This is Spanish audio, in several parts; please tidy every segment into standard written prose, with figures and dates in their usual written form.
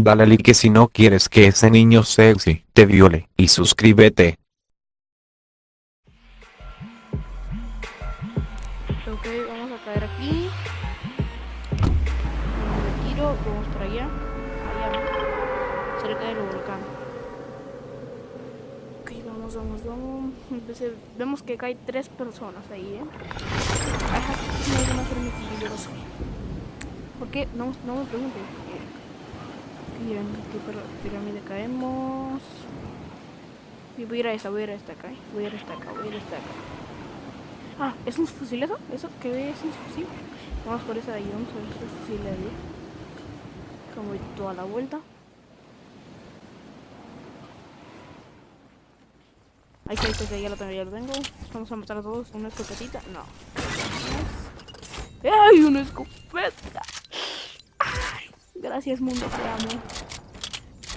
Dale like si no quieres que ese niño sexy te viole, y suscríbete. Ok, vamos a caer aquí. Me retiro, vamos por allá. Allá, cerca del volcán. Ok, vamos. Entonces, vemos que cae 3 personas ahí, Ajá, no van a permitir, yo lo sé. ¿Por qué? No me pregunte. ¿En qué pirámide caemos? Y voy a ir a esta acá, Voy a ir a esta acá. Ah, ¿es un fusil eso? ¿Eso que es un fusil? Vamos por esa de ahí, vamos a ver ese fusil de ahí. Como toda la vuelta. Ahí está, ya lo tengo. Vamos a matar a todos. ¿Una escopetita? No. ¡Ay, una escopeta! ¡Ay! Gracias, mundo, te amo.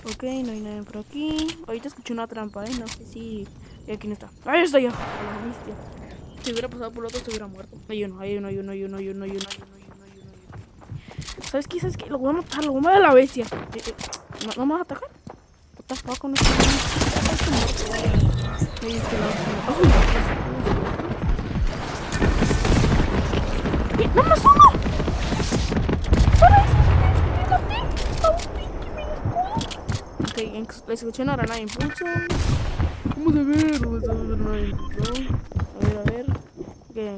Ok, no hay nadie por aquí. Ahorita escuché una trampa, No sé si... ¿Y aquí no está? ¡Ahí está ya! La bestia. Si hubiera pasado por el otro, estuviera muerto. Hay uno. ¿Sabes qué? Lo voy a matar, lo voy a matar a la bestia. ¿No me vas a atacar? What the fuck con este? ¡No más uno! Ok, le escuché una granada de impulso. Vamos a ver, granada de impulso. A ver. ¿Qué?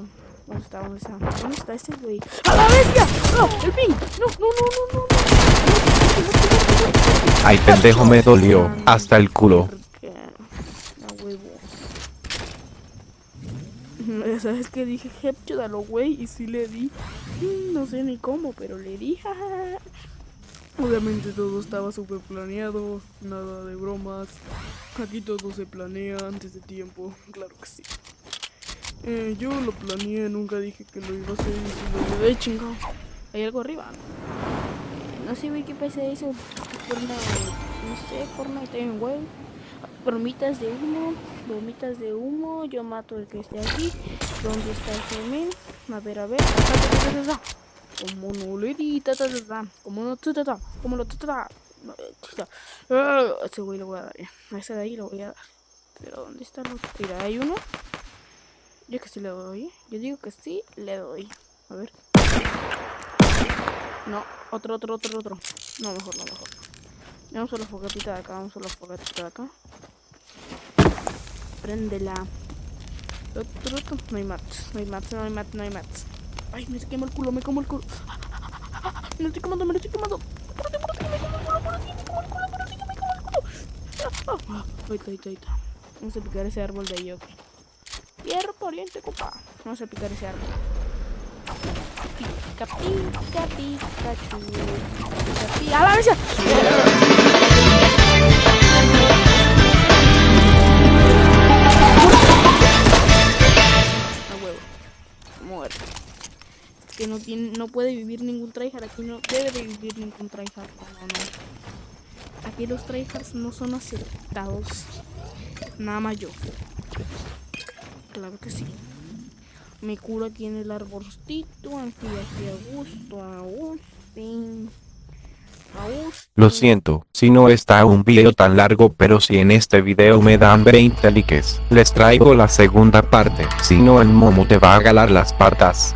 ¿Dónde está este güey? ¡A la bestia! ¡No! ¡El ping! ¡No! Ay, pendejo, me dolió hasta el culo. A huevo. ¿Sabes qué? Dije headshot a lo güey y sí le di. No sé ni cómo, pero le di. Obviamente todo estaba súper planeado, nada de bromas. Aquí todo se planea antes de tiempo, claro que sí. Yo lo planeé, nunca dije que lo iba a hacer y si lo llevé, chingado. Hay algo arriba, no sé, güey, qué pasa eso. No sé, Fortnite en web. Bromitas de humo. Yo mato el que esté aquí. ¿Dónde está el gemen? A ver. Como no le di, como no, ese güey lo voy a dar, a ese de ahí lo voy a dar. Pero ¿dónde está el otro? Mira, hay uno. Yo que sí le doy. Yo digo que sí le doy. A ver. No, otro. No, mejor no. Vamos a la fogatita de acá, Préndela. No hay mats. Ay, me quema el culo, me como el culo. Me lo estoy quemando. Ahí está. Vamos a picar ese árbol de ahí, ok. Hierro pariente, compa. Vamos a picar ese árbol. Pikachu. ¡A la bestia! A huevo. Muerto. Que no puede vivir ningún tryhard. Aquí no debe de vivir ningún tryhard. No. Aquí los tryhards no son aceptados. Nada más yo. Claro que sí. Me curo aquí en el arbolcito. Aquí Agustín. Lo siento, si no está un video tan largo, pero si en este video me dan 20 likes, les traigo la segunda parte, si no el Momo te va a galar las patas.